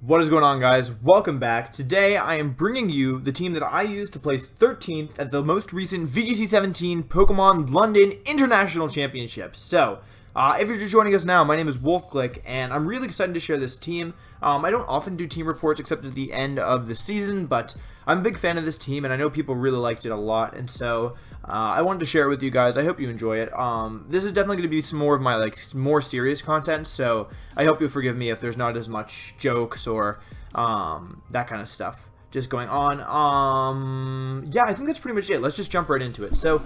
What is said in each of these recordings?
What is going on, guys? Welcome back. Today I am bringing you the team that I used to place 13th at the most recent VGC17 Pokemon London International Championships. So, if you're just joining us now, my name is WolfeyVGC, and I'm really excited to share this team. I don't often do team reports except at the end of the season, but I'm a big fan of this team, and I know people really liked it a lot, and so I wanted to share it with you guys. I hope you enjoy it. This is definitely going to be some more of my more serious content, so I hope you'll forgive me if there's not as much jokes or that kind of stuff just going on. Yeah, I think that's pretty much it. Let's just jump right into it. So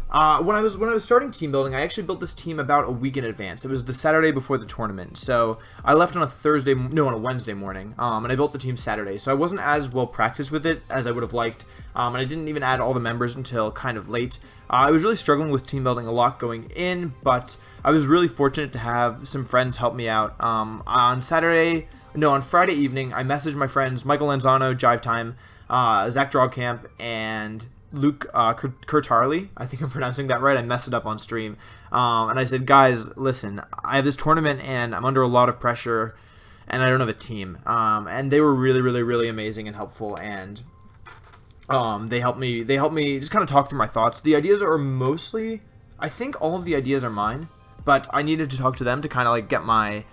when I was starting team building, I actually built this team about a week in advance. It was the Saturday before the tournament, so I left on a Wednesday morning, and I built the team Saturday. So I wasn't as well practiced with it as I would have liked, and I didn't even add all the members until kind of late. I was really struggling with team building a lot going in, but I was really fortunate to have some friends help me out. On Friday evening, I messaged my friends Michael Lanzano, Jive Time, Zach Drogcamp, and Luke Kurtarli. I think I'm pronouncing that right. I messed it up on stream. And I said, guys, listen, I have this tournament and I'm under a lot of pressure and I don't have a team. And they were really amazing and helpful, and they helped me just kind of talk through my thoughts. The ideas are mostly, I think all of the ideas are mine, but I needed to talk to them to kind of get my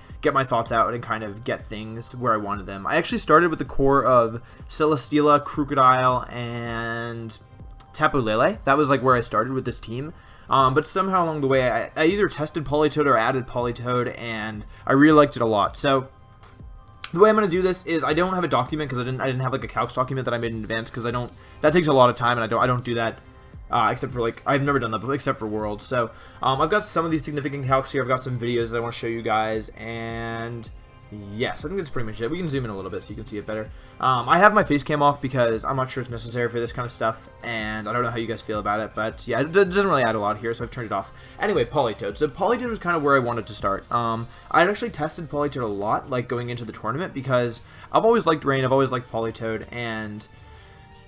thoughts out and kind of get things where I wanted them. I actually started with the core of Celesteela, Crocodile, and Tapu Bulu. That was where I started with this team. But somehow along the way, I either tested PoliToed or added PoliToed, and I really liked it a lot. So the way I'm going to do this is I don't have a document because I didn't have a calcs document that I made in advance, because that takes a lot of time, and I don't do that except for I've never done that before, except for Worlds. So I've got some of these significant calcs here. I've got some videos that I want to show you guys, and yes, I think that's pretty much it. We can zoom in a little bit so you can see it better. I have my face cam off because I'm not sure it's necessary for this kind of stuff, and I don't know how you guys feel about it, but yeah, it doesn't really add a lot here, so I've turned it off. Anyway, PoliToed. So PoliToed was kind of where I wanted to start. I had actually tested PoliToed a lot, going into the tournament, because I've always liked Rain, I've always liked PoliToed, and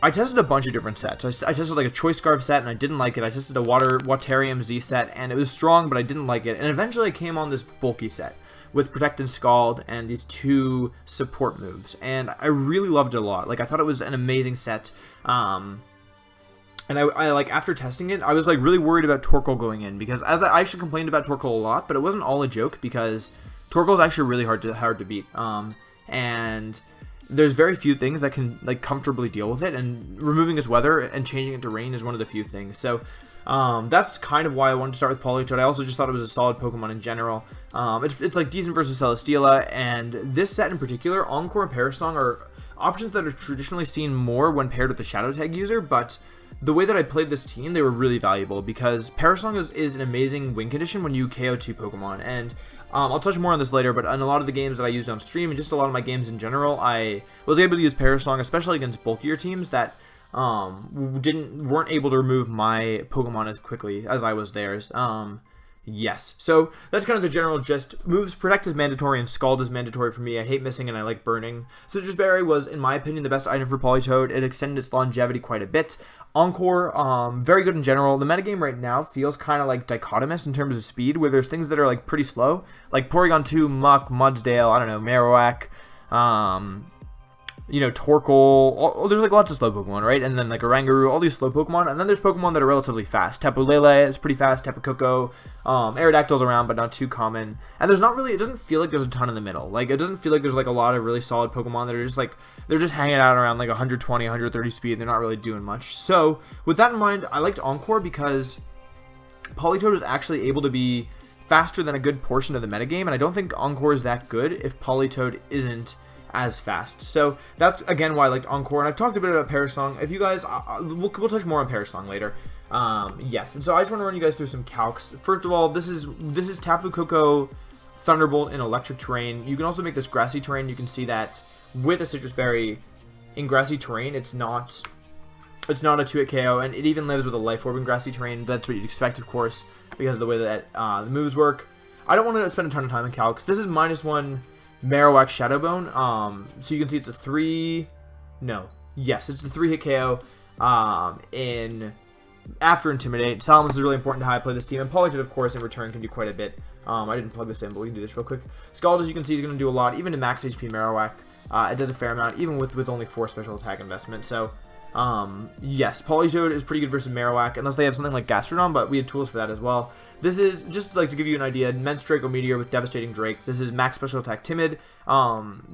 I tested a bunch of different sets. I tested a Choice Scarf set, and I didn't like it. I tested a Waterium Z set, and it was strong, but I didn't like it. And eventually I came on this bulky set with Protect and Scald and these two support moves, and I really loved it a lot. I thought it was an amazing set. And I after testing it, I was really worried about Torkoal going in, because I actually complained about Torkoal a lot, but it wasn't all a joke, because Torkoal is actually really hard to beat. And there's very few things that can comfortably deal with it, and removing its weather and changing it to rain is one of the few things. So that's kind of why I wanted to start with PoliToed. I also just thought it was a solid Pokemon in general. It's decent versus Celesteela, and this set in particular, Encore and Parasong are options that are traditionally seen more when paired with the Shadow Tag user, but the way that I played this team, they were really valuable, because Parasong is an amazing win condition when you KO 2 Pokemon, and I'll touch more on this later, but in a lot of the games that I used on stream, and just a lot of my games in general, I was able to use Parasong, especially against bulkier teams that weren't able to remove my Pokemon as quickly as I was theirs. Yes, so that's kind of the general gist. Moves, Protect is mandatory and Scald is mandatory for me. I hate missing and I like burning. Citrus Berry was, in my opinion, the best item for PoliToed. It extended its longevity quite a bit. Encore, very good in general. The metagame right now feels kind of dichotomous in terms of speed, where there's things that are pretty slow, like Porygon 2, Muck, Mudsdale, I don't know, Marowak, Torkoal, there's lots of slow Pokemon, right? And then Oranguru, all these slow Pokemon, and then there's Pokemon that are relatively fast. Tapu Bulu is pretty fast, Tapu Koko, Aerodactyl's around, but not too common. And there's not really, it doesn't feel like there's a ton in the middle. It doesn't feel like there's a lot of really solid Pokemon that are just they're just hanging out around 120, 130 speed, and they're not really doing much. So, with that in mind, I liked Encore because PoliToed is actually able to be faster than a good portion of the metagame, and I don't think Encore is that good if PoliToed isn't as fast. So that's again why I liked Encore, and I've talked a bit about Parasong. If you guys, we'll touch more on Parasong later. Yes, and so I just want to run you guys through some calcs. First of all, this is Tapu Koko Thunderbolt in electric terrain. You can also make this grassy terrain. You can see that with a Citrus Berry in grassy terrain, it's not a 2-hit KO, and it even lives with a Life Orb in grassy terrain. That's what you'd expect, of course, because of the way that the moves work. I don't want to spend a ton of time in calcs. This is -1 Marowak Shadowbone. So you can see it's a 3-hit KO after Intimidate. Salamence is really important to how I play this team, and PoliToed, of course, in return can do quite a bit. I didn't plug this in, but we can do this real quick. Scald, as you can see, is going to do a lot, even to max HP Marowak. It does a fair amount, even with only 4 special attack investment. So, yes, PoliToed is pretty good versus Marowak, unless they have something like Gastrodon, but we had tools for that as well. This is, just like to give you an idea, Immense Draco Meteor with Devastating Drake. This is max special attack Timid.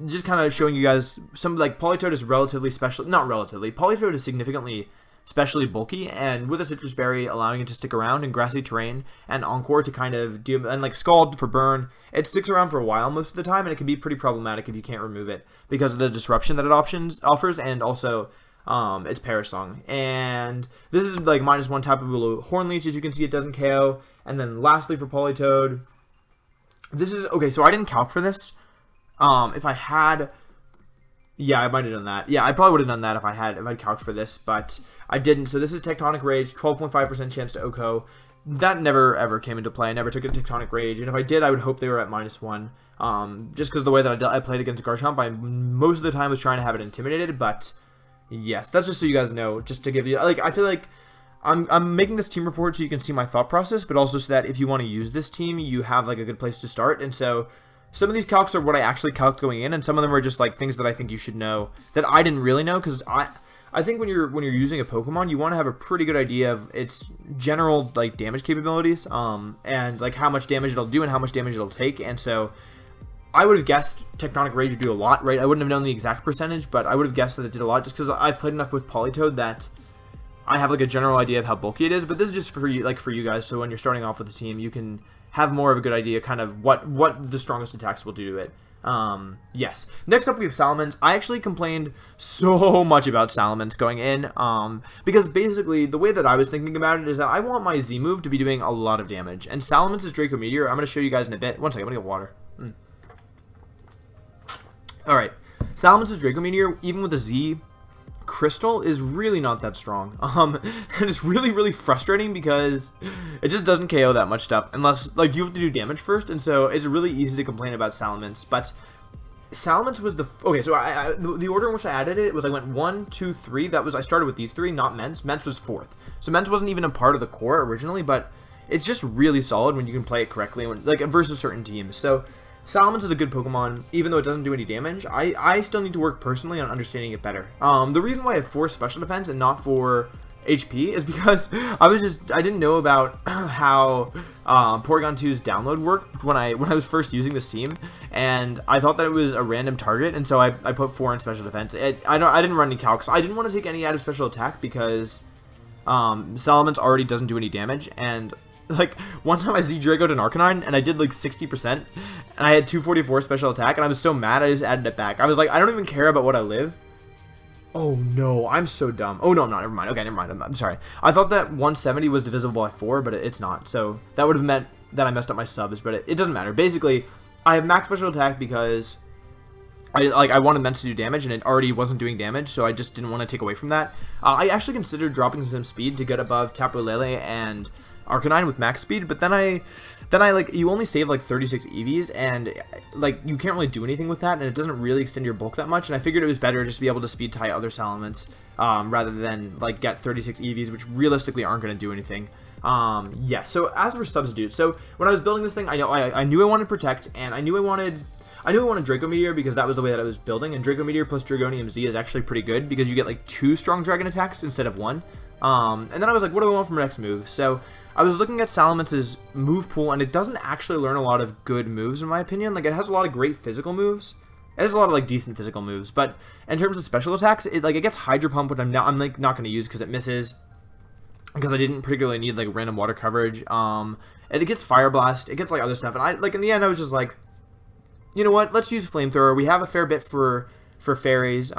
Just kind of showing you guys some, like, PoliToed is relatively special, not relatively, PoliToed is significantly especially bulky, and with a Citrus Berry allowing it to stick around in grassy terrain, and Encore to kind of do, and like Scald for burn, it sticks around for a while most of the time, and it can be pretty problematic if you can't remove it because of the disruption that it offers, and also its Perish Song. And this is like -1 Tapu Bulu Horn Leech. As you can see, it doesn't KO. And then lastly for PoliToed, this is, okay, so I didn't calc for this. If I had, yeah, I might have done that. Yeah, I probably would have done that if I'd calced for this, but I didn't. So this is Tectonic Rage, 12.5% chance to OHKO. That never ever came into play. I never took a Tectonic Rage, and if I did, I would hope they were at -1. Just because the way that I played against Garchomp, I most of the time was trying to have it intimidated. But yes, that's just so you guys know, just to give you, like, I feel like I'm making this team report so you can see my thought process, but also so that if you want to use this team, you have like a good place to start. And so some of these calcs are what I actually calced going in, and some of them are just like things that I think you should know that I didn't really know, because I think when you're using a Pokemon, you want to have a pretty good idea of its general like damage capabilities, and like how much damage it'll do and how much damage it'll take. And so I would have guessed Tectonic Rage would do a lot, right? I wouldn't have known the exact percentage, but I would have guessed that it did a lot just because I've played enough with PoliToed that I have like a general idea of how bulky it is. But this is just for you, like for you guys, so when you're starting off with the team, you can have more of a good idea kind of what the strongest attacks will do to it. Yes. Next up we have Salamence. I actually complained so much about Salamence going in, because basically the way that I was thinking about it is that I want my Z move to be doing a lot of damage, and Salamance's Draco Meteor, I'm going to show you guys in a bit. One second, I'm going to get water. Alright, Salamance's Draco Meteor, even with a Z Crystal, is really not that strong. And it's really, really frustrating because it just doesn't KO that much stuff unless, like, you have to do damage first, and so it's really easy to complain about Salamence. But Salamence was the, okay, so the order in which I added it was I went 1, 2, 3. That was, I started with these 3, not Mence. Mence was 4th. So Mence wasn't even a part of the core originally, but it's just really solid when you can play it correctly, when, like, versus certain teams. So Salamence is a good Pokemon, even though it doesn't do any damage. I still need to work personally on understanding it better. The reason why I have 4 special defense and not 4 HP is because I didn't know about how Porygon 2's download worked when I was first using this team, and I thought that it was a random target, and so I put 4 in special defense. I didn't run any calcs. I didn't want to take any out of special attack because Salamence already doesn't do any damage, and like, one time I Z-Draco'd an Arcanine, and I did like 60%, and I had 244 special attack, and I was so mad I just added it back. I was like, I don't even care about what I live. Oh no, I'm so dumb. Oh no, I'm not, never mind. Okay, never mind, I'm sorry. I thought that 170 was divisible by 4, but it's not, so that would have meant that I messed up my subs, but it doesn't matter. Basically, I have max special attack because I wanted Mence to do damage, and it already wasn't doing damage, so I just didn't want to take away from that. I actually considered dropping some speed to get above Tapu Lele and Arcanine with max speed, but then I like, you only save like 36 EVs, and like you can't really do anything with that, and it doesn't really extend your bulk that much, and I figured it was better just to be able to speed tie other Salamence rather than like get 36 EVs, which realistically aren't going to do anything. Yeah, so as for Substitute, so when I was building this thing, I knew I wanted Protect, and I knew I wanted Draco Meteor because that was the way that I was building, and Draco Meteor plus Dragonium Z is actually pretty good because you get like 2 strong dragon attacks instead of 1. And then I was like, what do I want from my next move? So I was looking at Salamance's move pool, and it doesn't actually learn a lot of good moves, in my opinion. Like, it has a lot of great physical moves. It has a lot of, like, decent physical moves. But in terms of special attacks, it gets Hydro Pump, which I'm like, not going to use because it misses. Because I didn't particularly need, like, random water coverage. And it gets Fire Blast. It gets, like, other stuff. And in the end, I was just like, you know what? Let's use Flamethrower. We have a fair bit for fairies.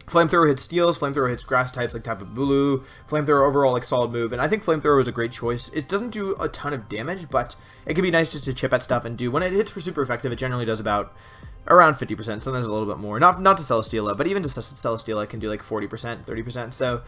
Flamethrower hits steels, Flamethrower hits grass types like Tapu Bulu, Flamethrower overall like solid move, and I think Flamethrower was a great choice. It doesn't do a ton of damage, but it can be nice just to chip at stuff and do, when it hits for super effective, it generally does about around 50%, sometimes a little bit more. Not to Celesteela, but even to Celesteela it can do like 40%, 30%, so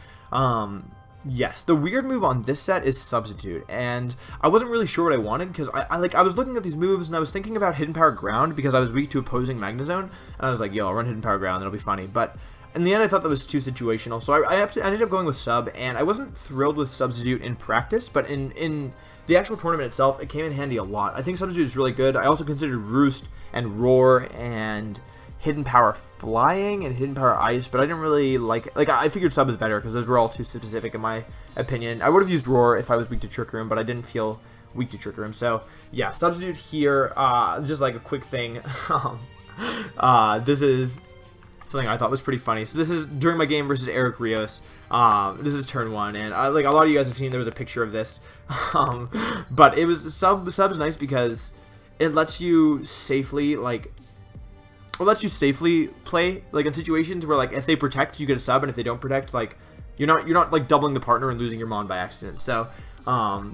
yes, the weird move on this set is Substitute, and I wasn't really sure what I wanted, because I was looking at these moves, and I was thinking about Hidden Power Ground, because I was weak to opposing Magnezone, and I was like, yo, I'll run Hidden Power Ground, that'll be funny, but in the end, I thought that was too situational, so I ended up going with Sub, and I wasn't thrilled with Substitute in practice, but in the actual tournament itself, it came in handy a lot. I think Substitute is really good. I also considered Roost and Roar and Hidden Power Flying and Hidden Power Ice, but I didn't really like I figured Sub is better because those were all too specific in my opinion. I would have used Roar if I was weak to Trick Room, but I didn't feel weak to Trick Room. So yeah, substitute here. Just like a quick thing. This is something I thought was pretty funny. So this is during my game versus Eric Rios. This is turn 1, and like a lot of you guys have seen, there was a picture of this. But it was sub's nice because it lets you safely play like in situations where like if they protect, you get a sub, and if they don't protect, like you're not like doubling the partner and losing your mon by accident. So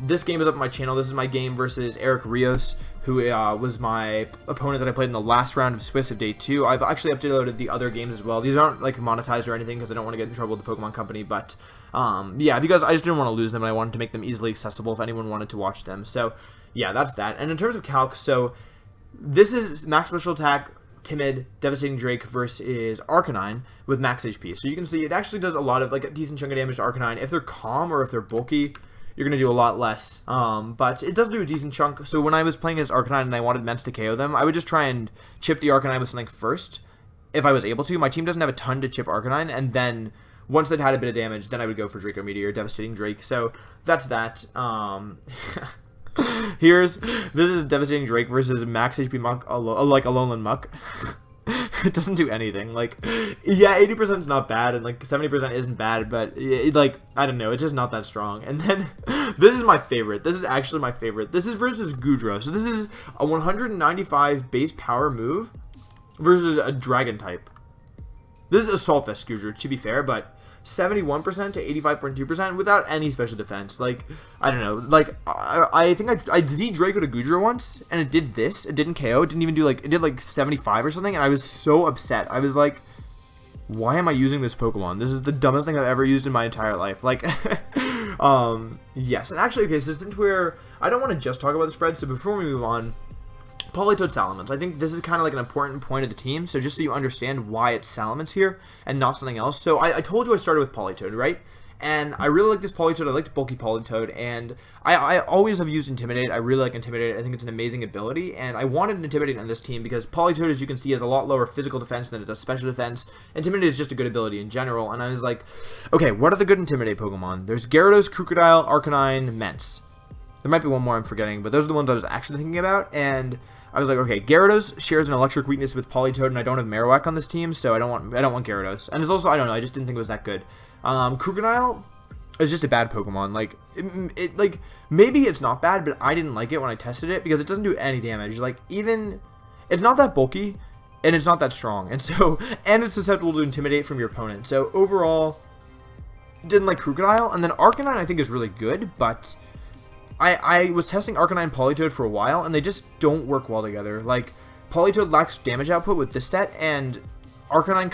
this game is up on my channel. This is my game versus Eric Rios, who was my opponent that I played in the last round of Swiss of Day 2. I've actually uploaded the other games as well. These aren't like monetized or anything because I don't want to get in trouble with the Pokemon Company, but yeah, if you guys, I just didn't want to lose them, and I wanted to make them easily accessible if anyone wanted to watch them. So yeah, that's that. And in terms of calc, so this is max special attack, Timid, Devastating Drake versus Arcanine with max HP. So you can see it actually does a lot of like a decent chunk of damage to Arcanine. If they're calm or if they're bulky, you're going to do a lot less. But it does do a decent chunk. So when I was playing as Arcanine and I wanted Mence to KO them, I would just try and chip the Arcanine with something first, if I was able to. My team doesn't have a ton to chip Arcanine, and then once they'd had a bit of damage, then I would go for Draco Meteor, Devastating Drake. So that's that. This is Devastating Drake versus max HP Muck, like Alolan Muck. It doesn't do anything. Like, yeah, 80% is not bad, and like 70% isn't bad, but like, I don't know, it's just not that strong. And then this is my favorite. This is actually my favorite. This is versus Goodra. So this is a 195 base power move versus a Dragon type. This is Assault Vest Goodra, to be fair, but 71% to 85.2% without any special defense. Like, I don't know. Like, I think I Z Draco to Goodra once, and it did this. It didn't KO. It didn't even do like, it did like 75 or something, and I was so upset. I was like, why am I using this Pokemon? This is the dumbest thing I've ever used in my entire life. Like, yes. And actually, okay, so since I don't want to just talk about the spread, so before we move on, PoliToed Salamence. I think this is kind of like an important point of the team, so just so you understand why it's Salamence here and not something else. So I told you I started with PoliToed, right? And I really like this PoliToed. I liked bulky PoliToed, and I always have used Intimidate. I really like Intimidate. I think it's an amazing ability, and I wanted Intimidate on this team because PoliToed, as you can see, has a lot lower physical defense than it does special defense. Intimidate is just a good ability in general, and I was like, okay, what are the good Intimidate Pokemon? There's Gyarados, Crocodile, Arcanine, Mence. There might be one more I'm forgetting, but those are the ones I was actually thinking about, and I was like, okay, Gyarados shares an electric weakness with PoliToed, and I don't have Marowak on this team, so I don't want Gyarados. And it's also, I don't know, I just didn't think it was that good. Crocodile is just a bad Pokemon. Like, like, maybe it's not bad, but I didn't like it when I tested it because it doesn't do any damage. Like, even, it's not that bulky, and it's not that strong. And so, and it's susceptible to Intimidate from your opponent. So, overall, didn't like Crocodile. And then Arcanine I think is really good, but I was testing Arcanine and PoliToed for a while, and they just don't work well together. Like, PoliToed lacks damage output with this set, and Arcanine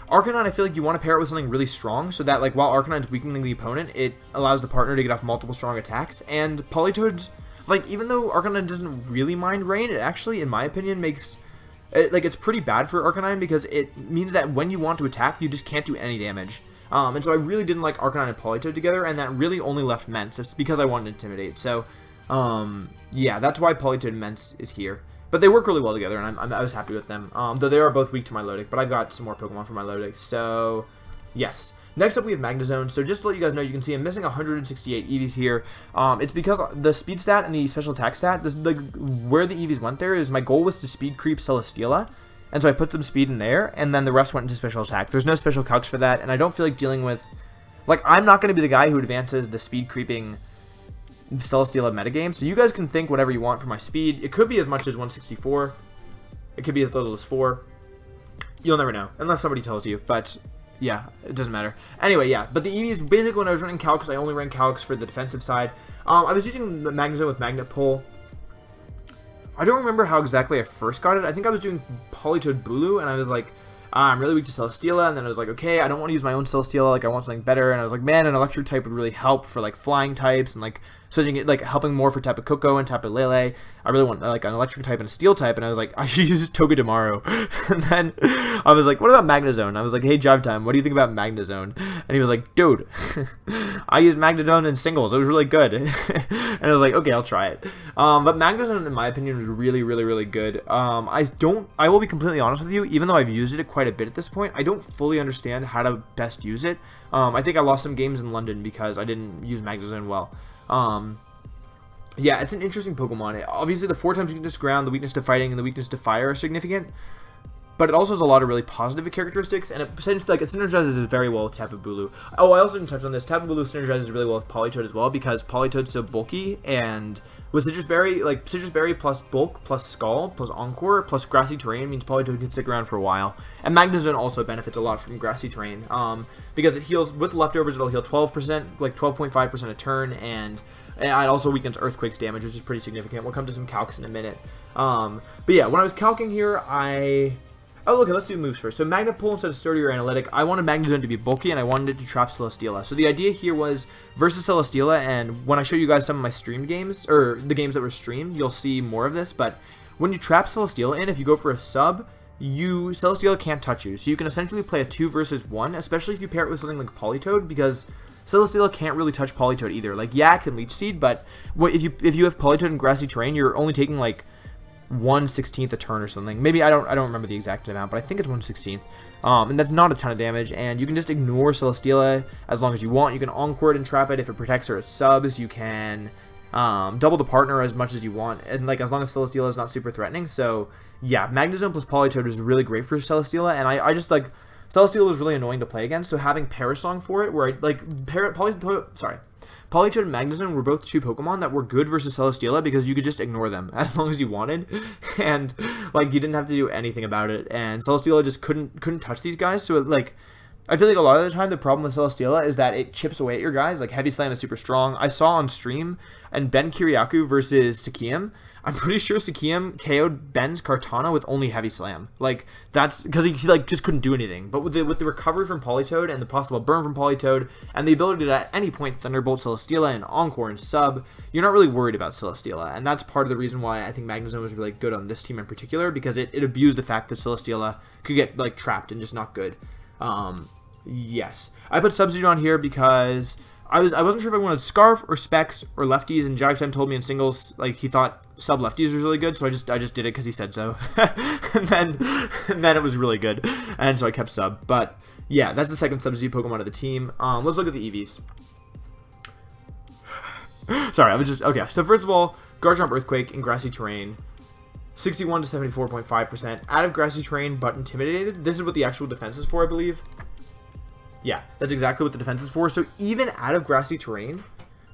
I feel like you want to pair it with something really strong, so that, like, while Arcanine's weakening the opponent, it allows the partner to get off multiple strong attacks, and PoliToed's, like, even though Arcanine doesn't really mind rain, it actually, in my opinion, makes, like, it's pretty bad for Arcanine, because it means that when you want to attack, you just can't do any damage. And so I really didn't like Arcanine and PoliToed together, and that really only left Mence. It's because I wanted to Intimidate. So, yeah, that's why PoliToed and Mence is here. But they work really well together, and I was happy with them. Though they are both weak to Milotic, but I've got some more Pokemon for Milotic. So, yes. Next up, we have Magnezone. So just to let you guys know, you can see I'm missing 168 EVs here. It's because the speed stat and the special attack stat, where the EVs went there is my goal was to speed creep Celesteela. And so I put some speed in there, and then the rest went into special attack. There's no special calcs for that, and I don't feel like dealing with, like, I'm not going to be the guy who advances the speed creeping Celesteela metagame, so you guys can think whatever you want for my speed. It could be as much as 164. It could be as little as 4. You'll never know, unless somebody tells you, but yeah, it doesn't matter. Anyway, yeah, but the EVs, basically when I was running calcs, I only ran calcs for the defensive side. I was using the Magnezone with Magnet Pull. I don't remember how exactly I first got it. I think I was doing PoliToed Bulu, and I was like, I'm really weak to Celesteela, and then I was like, okay, I don't want to use my own Celesteela, like, I want something better, and I was like, man, an electric type would really help for, like, flying types, and, like, switching it, like helping more for Tapu Koko and Tapu Lele. I really want like an electric type and a steel type, and I was like, I should use Togedemaru. And then I was like, what about Magnezone? I was like, hey, Jive Time, what do you think about Magnezone? And he was like, dude, I used Magnezone in singles. It was really good. And I was like, okay, I'll try it. But Magnezone, in my opinion, was really, really, really good. I will be completely honest with you, even though I've used it quite a bit at this point, I don't fully understand how to best use it. I think I lost some games in London because I didn't use Magnezone well. Yeah, it's an interesting Pokemon. Obviously, the 4 times weakness to ground, the weakness to fighting, and the weakness to fire are significant. But it also has a lot of really positive characteristics, and it synergizes very well with Tapu Bulu. Oh, I also didn't touch on this. Tapu Bulu synergizes really well with PoliToed as well, because PoliToed's so bulky, and with Citrus Berry, like Citrus Berry plus Bulk plus Skull plus Encore plus Grassy Terrain means PoliToed can stick around for a while. And Magnezone also benefits a lot from Grassy Terrain, because it heals with leftovers. It'll heal 12%, like 12.5% a turn, and it also weakens Earthquake's damage, which is pretty significant. We'll come to some calcs in a minute. But yeah, when I was calcing here, oh, okay, let's do moves first. So Magna Pull instead of Sturdy or Analytic. I wanted Magnezone to be bulky, and I wanted it to trap Celesteela. So the idea here was versus Celesteela, and when I show you guys some of my streamed games, or the games that were streamed, you'll see more of this. But when you trap Celesteela in, if you go for a sub, Celesteela can't touch you. So you can essentially play a 2 versus 1, especially if you pair it with something like PoliToed, because Celesteela can't really touch PoliToed either. Like, yeah, it can Leech Seed, but if you have PoliToed and Grassy Terrain, you're only taking like 1/16 a turn or something. Maybe I don't remember the exact amount, but I think it's 1/16. And that's not a ton of damage, and you can just ignore Celesteela as long as you want. You can Encore it and trap it if it protects her at subs. You can double the partner as much as you want, and like as long as Celesteela is not super threatening. So yeah, Magnezone plus PoliToed is really great for Celesteela, and I just like Celesteela was really annoying to play against, so having Parasong for it, where I like PoliToed and Magnezone were both 2 Pokemon that were good versus Celesteela because you could just ignore them as long as you wanted, and like you didn't have to do anything about it. And Celesteela just couldn't touch these guys. So like, I feel like a lot of the time the problem with Celesteela is that it chips away at your guys. Like Heavy Slam is super strong. I saw on stream and Ben Kiriakou versus Sakiam, I'm pretty sure Sakiam KO'd Ben's Kartana with only Heavy Slam. Like, that's because he like just couldn't do anything. But with the recovery from PoliToed and the possible burn from PoliToed and the ability to at any point Thunderbolt Celesteela and Encore and sub, you're not really worried about Celesteela. And that's part of the reason why I think Magnezone was really good on this team in particular, because it abused the fact that Celesteela could get like trapped and just not good. Yes, I put Substitute on here because I wasn't sure if I wanted Scarf or Specs or Lefties, and Jive Time told me in singles like he thought Sub Lefties was really good, so I just did it because he said so. and then it was really good, and so I kept Sub. But yeah, that's the second Substitute Pokemon of the team. Let's look at the EVs. Sorry, okay. So first of all, Garchomp Earthquake in Grassy Terrain. 61 to 74.5% out of Grassy Terrain, but Intimidated. This is what the actual defense is for, I believe. Yeah, that's exactly what the defense is for. So even out of Grassy Terrain,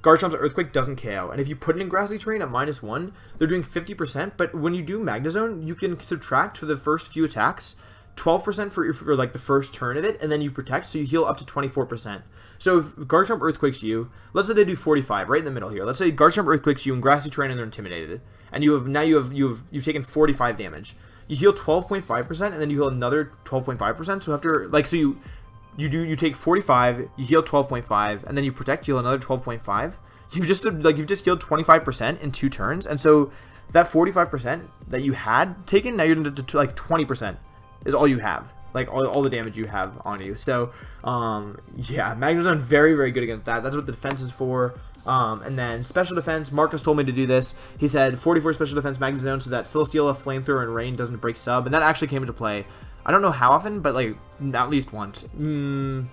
Garchomp's Earthquake doesn't KO. And if you put it in Grassy Terrain at -1, they're doing 50%. But when you do Magnezone, you can subtract for the first few attacks 12% for like the first turn of it, and then you protect, so you heal up to 24%. So if Garchomp Earthquakes you, let's say they do 45, right in the middle here. Let's say Garchomp Earthquakes you in Grassy Terrain and they're Intimidated, and you've taken 45 damage. You heal 12.5%, and then you heal another 12.5%. So after you take 45, you heal 12.5, and then you protect, you heal another 12.5. You've just healed 25% in 2 turns, and so that 45% that you had taken, now you're into like 20% is all you have, like all the damage you have on you. So yeah, Magnezone very, very good against that. That's what the defense is for. And then special defense, Marcus told me to do this. He said 44 special defense Magnezone so that Celesteela, Flamethrower, and Rain doesn't break sub, and that actually came into play. I don't know how often, but like at least once.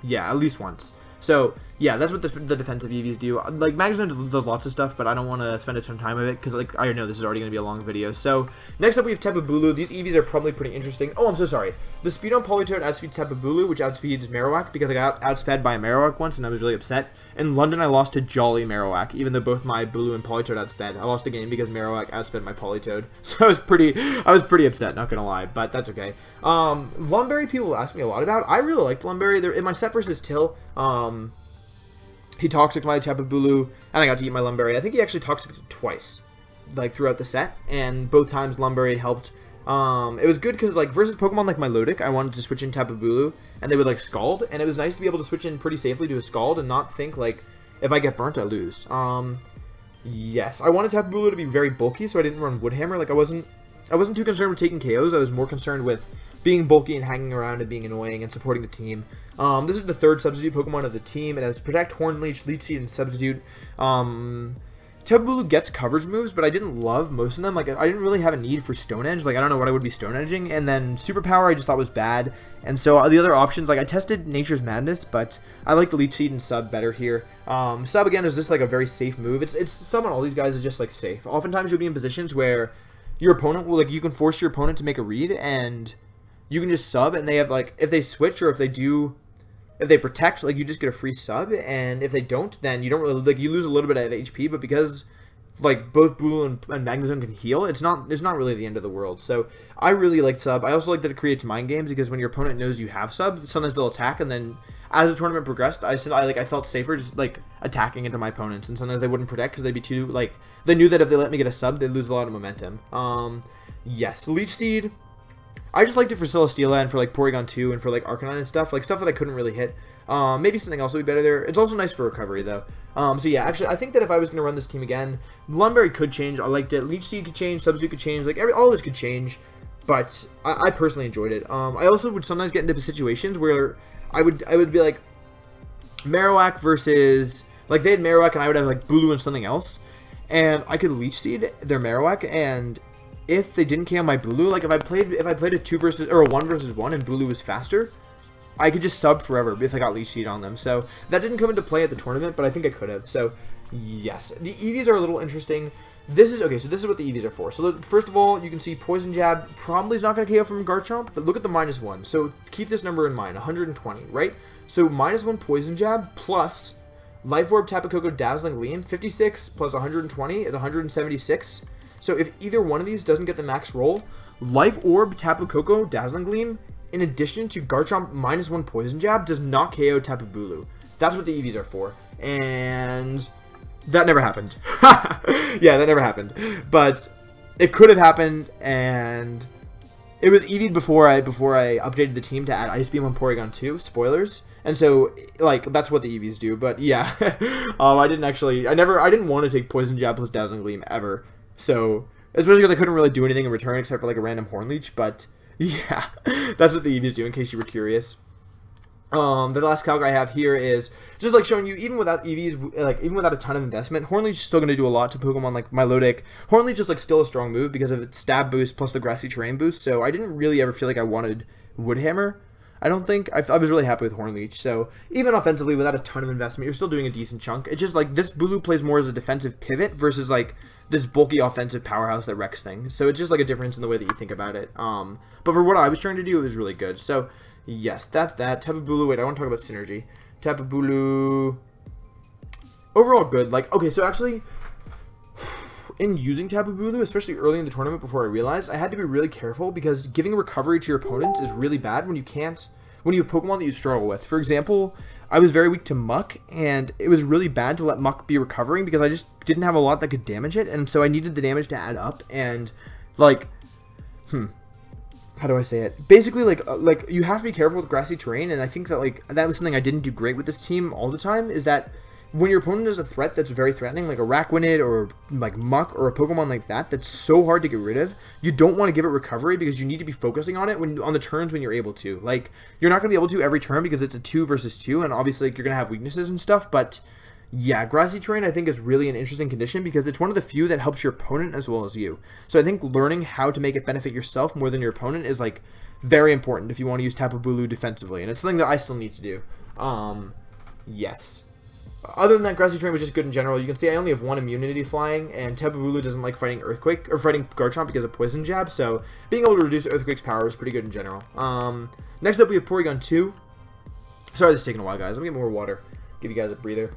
Yeah, at least once. So yeah, that's what the defensive EVs do. Like Magnezone does lots of stuff, but I don't want to spend a ton of time of it because like I know this is already going to be a long video. So next up we have Tapu Bulu. These EVs are probably pretty interesting. Oh, I'm so sorry. The speed on PoliToed outspeeds Tapu Bulu, which outspeeds Marowak, because I got outsped by a Marowak once and I was really upset. In London I lost to Jolly Marowak, even though both my Bulu and PoliToed outsped. I lost the game because Marowak outsped my PoliToed. So I was pretty upset, not gonna lie, but that's okay. Lumberry people ask me a lot about. I really liked Lumberry. In my set versus Till, he toxic my Tapu Bulu, and I got to eat my Lumberry. I think he actually toxic twice, like throughout the set, and both times Lumberry helped. It was good because like versus Pokemon like Milotic, I wanted to switch in Tapu Bulu, and they would like Scald, and it was nice to be able to switch in pretty safely to a Scald and not think like if I get burnt I lose. Yes, I wanted Tapu Bulu to be very bulky, so I didn't run Woodhammer. Like, I wasn't too concerned with taking KOs. I was more concerned with being bulky and hanging around and being annoying and supporting the team. This is the third substitute Pokemon of the team. It has Protect, Horn Leech, Leech Seed, and Substitute. Tapu Bulu gets coverage moves, but I didn't love most of them. Like, I didn't really have a need for Stone Edge. Like, I don't know what I would be Stone Edging. And then Superpower I just thought was bad. And so the other options, like, I tested Nature's Madness, but I like the Leech Seed and Sub better here. Sub, again, is just, like, a very safe move. It's Sub on all these guys is just, like, safe. Oftentimes you'll be in positions where your opponent will, like, you can force your opponent to make a read, and you can just Sub, and they have, like, if they switch or if they protect, like, you just get a free sub, and if they don't, then you don't really, like, you lose a little bit of HP, but because, like, both Bulu and Magnezone can heal, it's not really the end of the world. So, I really liked sub. I also like that it creates mind games, because when your opponent knows you have sub, sometimes they'll attack, and then, as the tournament progressed, I felt safer just, like, attacking into my opponents, and sometimes they wouldn't protect, because they'd be too, like, they knew that if they let me get a sub, they'd lose a lot of momentum. Yes, Leech Seed, I just liked it for Celesteela and for, like, Porygon 2 and for, like, Arcanine and stuff. Like, stuff that I couldn't really hit. Maybe something else would be better there. It's also nice for recovery, though. So, yeah, actually, I think that if I was going to run this team again, Lunberry could change. I liked it. Leech Seed could change. Substitute could change. Like, all this could change. But I personally enjoyed it. I also would sometimes get into situations where I would be, like, Marowak versus... Like, they had Marowak and I would have, like, Bulu and something else. And I could Leech Seed their Marowak, and if they didn't KO my Bulu, like if I played a 2 versus or a 1 versus 1 and Bulu was faster, I could just sub forever if I got Leech Seed on them. So that didn't come into play at the tournament, but I think I could have. So yes, the EVs are a little interesting. This is okay. So this is what the EVs are for. So first of all, you can see Poison Jab probably is not going to KO from Garchomp, but look at the -1. So keep this number in mind, 120, right? So -1 Poison Jab plus Life Orb, Tapu Koko, Dazzling Gleam, 56 plus 120 is 176. So if either one of these doesn't get the max roll, Life Orb, Tapu Koko, Dazzling Gleam, in addition to Garchomp -1 Poison Jab, does not KO Tapu Bulu. That's what the EVs are for. And that never happened. Yeah, that never happened. But it could have happened, and it was EV'd before I updated the team to add Ice Beam on Porygon 2. Spoilers. And so, like, that's what the EVs do. But yeah, I didn't want to take Poison Jab plus Dazzling Gleam ever. So, especially because I couldn't really do anything in return except for, like, a random Horn Leech. But yeah, that's what the EVs do, in case you were curious. The last calc I have here is just, like, showing you, even without EVs, like, even without a ton of investment, Horn Leech is still going to do a lot to Pokemon like Milotic. Horn Leech is, like, still a strong move because of its stab boost plus the grassy terrain boost, so I didn't really ever feel like I wanted Woodhammer. I don't think. I was really happy with Horn Leech, so even offensively, without a ton of investment, you're still doing a decent chunk. It's just, like, this Bulu plays more as a defensive pivot versus, like, this bulky offensive powerhouse that wrecks things. So it's just, like, a difference in the way that you think about it. But for what I was trying to do, it was really good. So yes, that's that. Tapu Bulu, wait, I want to talk about synergy. Tapu Bulu, overall good. Like, okay, so actually, in using Tapu Bulu, especially early in the tournament before I realized, I had to be really careful because giving recovery to your opponents is really bad when you have Pokemon that you struggle with. For example, I was very weak to Muck, and it was really bad to let Muck be recovering because I just didn't have a lot that could damage it, and so I needed the damage to add up, and, like, how do I say it? Basically, like you have to be careful with grassy terrain, and I think that, like, that was something I didn't do great with this team all the time, is that when your opponent is a threat that's very threatening, like a Rakwanid or like Muck or a Pokemon like that, that's so hard to get rid of, you don't want to give it recovery because you need to be focusing on it on the turns when you're able to. Like, you're not going to be able to every turn because it's a 2 versus 2, and obviously, like, you're going to have weaknesses and stuff, but yeah, grassy terrain I think is really an interesting condition because it's one of the few that helps your opponent as well as you. So I think learning how to make it benefit yourself more than your opponent is, like, very important if you want to use Tapu Bulu defensively, and it's something that I still need to do. Yes. Other than that, grassy terrain was just good in general. You can see I only have 1 immunity flying, and Tapu Bulu doesn't like fighting Earthquake, or fighting Garchomp because of Poison Jab, so being able to reduce Earthquake's power is pretty good in general. Next up we have Porygon 2. Sorry this is taking a while, guys. Let me get more water. Give you guys a breather.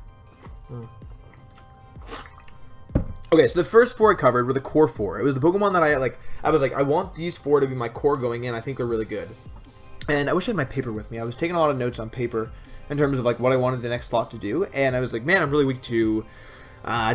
Okay, so the first 4 I covered were the core 4. It was the Pokemon that I was like, I want these 4 to be my core going in. I think they're really good. And I wish I had my paper with me. I was taking a lot of notes on paper in terms of, like, what I wanted the next slot to do, and I was like, man, I'm really weak to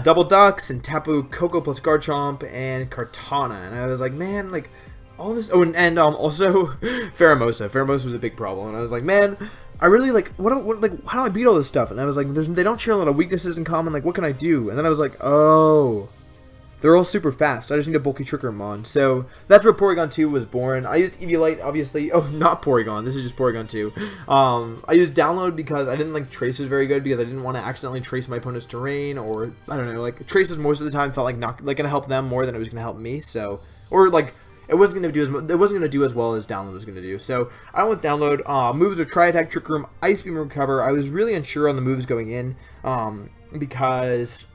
Double Ducks and Tapu Koko plus Garchomp and Kartana, and I was like, man, like, all this, oh, and also Pheromosa was a big problem, and I was like, man, I really like, like, how do I beat all this stuff? And I was like, they don't share a lot of weaknesses in common, like, what can I do? And then I was like, oh, they're all super fast. I just need a bulky Trick Room on. So that's where Porygon 2 was born. I used Eviolite, obviously. Oh, not Porygon. This is just Porygon 2. I used Download because I didn't like Traces very good, because I didn't want to accidentally trace my opponent's terrain, or, I don't know, like, Traces most of the time felt like not going to help them more than it was going to help me. So, or, like, it wasn't going to do as well as Download was going to do. So I went with Download. Moves are Tri Attack, Trick Room, Ice Beam, Recover. I was really unsure on the moves going in, because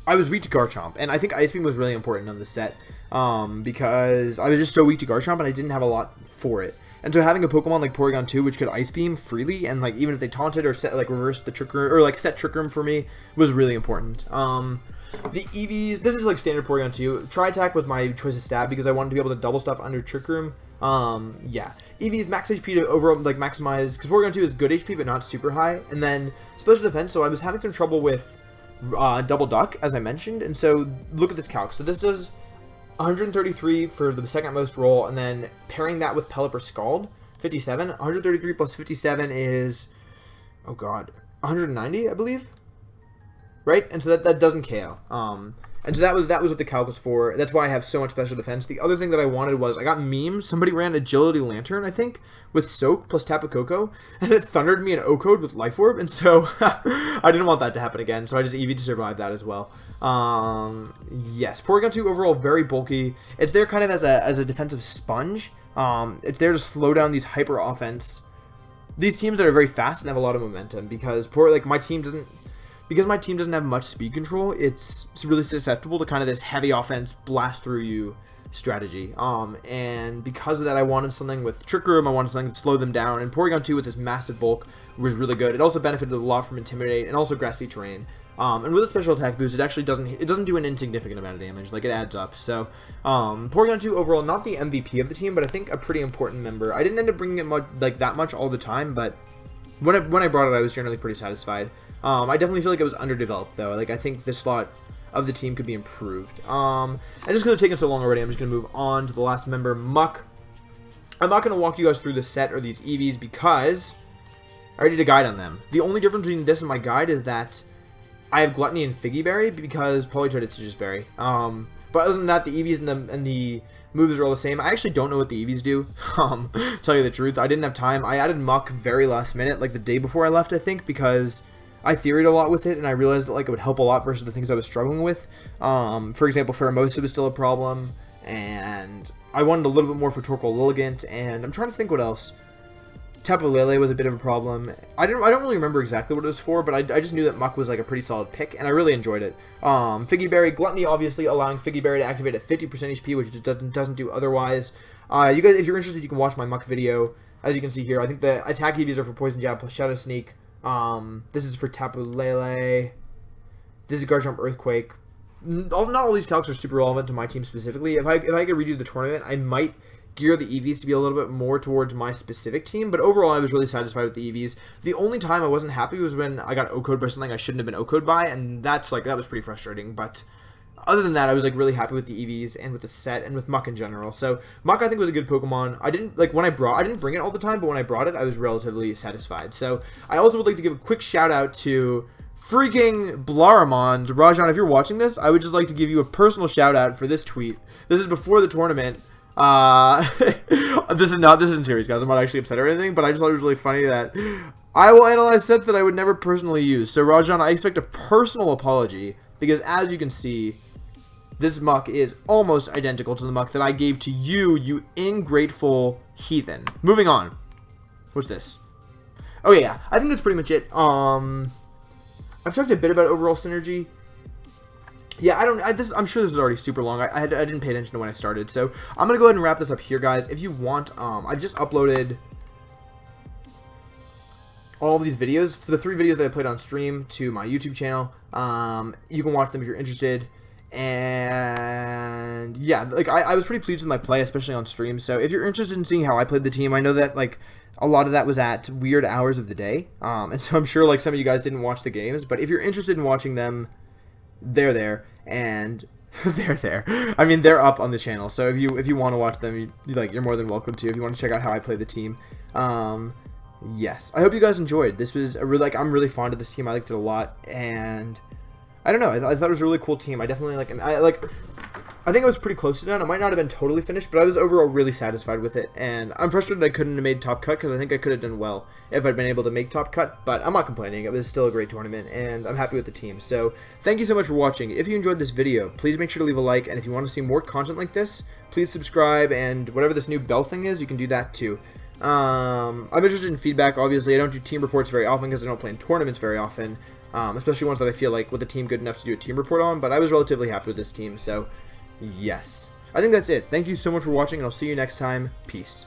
I was weak to Garchomp, and I think Ice Beam was really important on the set, because I was just so weak to Garchomp, and I didn't have a lot for it. And so having a Pokemon like Porygon 2, which could Ice Beam freely, and like even if they taunted or set, like, reversed the Trick Room, or like set Trick Room for me, was really important. The EVs, this is like standard Porygon 2. Tri-Attack was my choice of stat because I wanted to be able to double stuff under Trick Room. Yeah. EVs, max HP to overall, like, maximize, because Porygon 2 is good HP, but not super high. And then Special Defense, so I was having some trouble with Double Duck, as I mentioned. And so, look at this calc. So this does 133 for the second most roll, and then pairing that with Pelipper Scald, 57. 133 plus 57 is, oh god, 190, I believe? Right? And so that doesn't KO. And so that was what the calc was for. That's why I have so much special defense. The other thing that I wanted was, I got memes. Somebody ran Agility Lantern, I think, with Soak plus Tapu Koko, and it thundered me an O-Code with Life Orb, and so I didn't want that to happen again, so I just EV'd to survive that as well. Yes, Porygon 2 overall very bulky. It's there kind of as a defensive sponge. It's there to slow down these hyper offense. These teams that are very fast and have a lot of momentum, because my team doesn't have much speed control. It's really susceptible to kind of this heavy offense blast through you strategy. And because of that, I wanted something with Trick Room. I wanted something to slow them down. And Porygon 2 with this massive bulk was really good. It also benefited a lot from Intimidate and also grassy terrain. And with a special attack boost, it actually doesn't do an insignificant amount of damage. Like, it adds up. So, Porygon 2 overall, not the MVP of the team, but I think a pretty important member. I didn't end up bringing it that much all the time, but when I brought it, I was generally pretty satisfied. I definitely feel like it was underdeveloped, though. Like, I think this slot of the team could be improved. And just because it's taken so long already, I'm just going to move on to the last member, Muck. I'm not going to walk you guys through the set or these EVs because I already did a guide on them. The only difference between this and my guide is that I have Gluttony and Figgy Berry because PoliToed it's just Berry. But other than that, the EVs and the moves are all the same. I actually don't know what the EVs do. Tell you the truth, I didn't have time. I added Muck very last minute, like the day before I left, I think, because I theoried a lot with it, and I realized that, like, it would help a lot versus the things I was struggling with. For example, Pheromosa was still a problem, and I wanted a little bit more for Torkoal Lilligant, and I'm trying to think what else. Tapu Lele was a bit of a problem. I don't really remember exactly what it was for, but I just knew that Muck was like a pretty solid pick, and I really enjoyed it. Figgy Berry, Gluttony, obviously allowing Figgy Berry to activate at 50% HP, which it doesn't do otherwise. You guys, if you're interested, you can watch my Muck video. As you can see here, I think the attack EVs are for Poison Jab plus Shadow Sneak. This is for Tapu Lele. This is Garchomp Earthquake. Not all these calcs are super relevant to my team specifically. If I could redo the tournament, I might gear the EVs to be a little bit more towards my specific team, but overall I was really satisfied with the EVs. The only time I wasn't happy was when I got O-Code by something I shouldn't have been O-Code by, and that was pretty frustrating, but other than that, I was like really happy with the EVs and with the set and with Muck in general. So Muck I think was a good Pokemon. I didn't bring it all the time, but when I brought it, I was relatively satisfied. So I also would like to give a quick shout out to freaking Blaramond. Rajan, if you're watching this, I would just like to give you a personal shout out for this tweet. This is before the tournament. This isn't serious, guys. I'm not actually upset or anything, but I just thought it was really funny that I will analyze sets that I would never personally use. So Rajan, I expect a personal apology because as you can see, this Muck is almost identical to the Muck that I gave to you, you ingrateful heathen. Moving on. What's this? Oh yeah, I think that's pretty much it. I've talked a bit about overall synergy. Yeah, I'm sure this is already super long. I didn't pay attention to when I started, so I'm gonna go ahead and wrap this up here, guys. If you want, I've just uploaded all of these videos, the 3 videos that I played on stream, to my YouTube channel. You can watch them if you're interested. And yeah, like I was pretty pleased with my play, especially on stream. So if you're interested in seeing how I played the team, I know that like a lot of that was at weird hours of the day, and so I'm sure like some of you guys didn't watch the games. But if you're interested in watching them, they're there, and they're there. I mean, they're up on the channel. So if you want to watch them, you're more than welcome to. If you want to check out how I play the team, yes, I hope you guys enjoyed. This was a really, I'm really fond of this team. I liked it a lot, and I don't know. I thought it was a really cool team. I definitely I think I was pretty close to done. I might not have been totally finished, but I was overall really satisfied with it. And I'm frustrated I couldn't have made top cut because I think I could have done well if I'd been able to make top cut. But I'm not complaining. It was still a great tournament, and I'm happy with the team. So thank you so much for watching. If you enjoyed this video, please make sure to leave a like. And if you want to see more content like this, please subscribe. And whatever this new bell thing is, you can do that too. I'm interested in feedback. Obviously, I don't do team reports very often because I don't play in tournaments very often. Especially ones that I feel like with a team good enough to do a team report on. But I was relatively happy with this team, so yes. I think that's it. Thank you so much for watching, and I'll see you next time. Peace.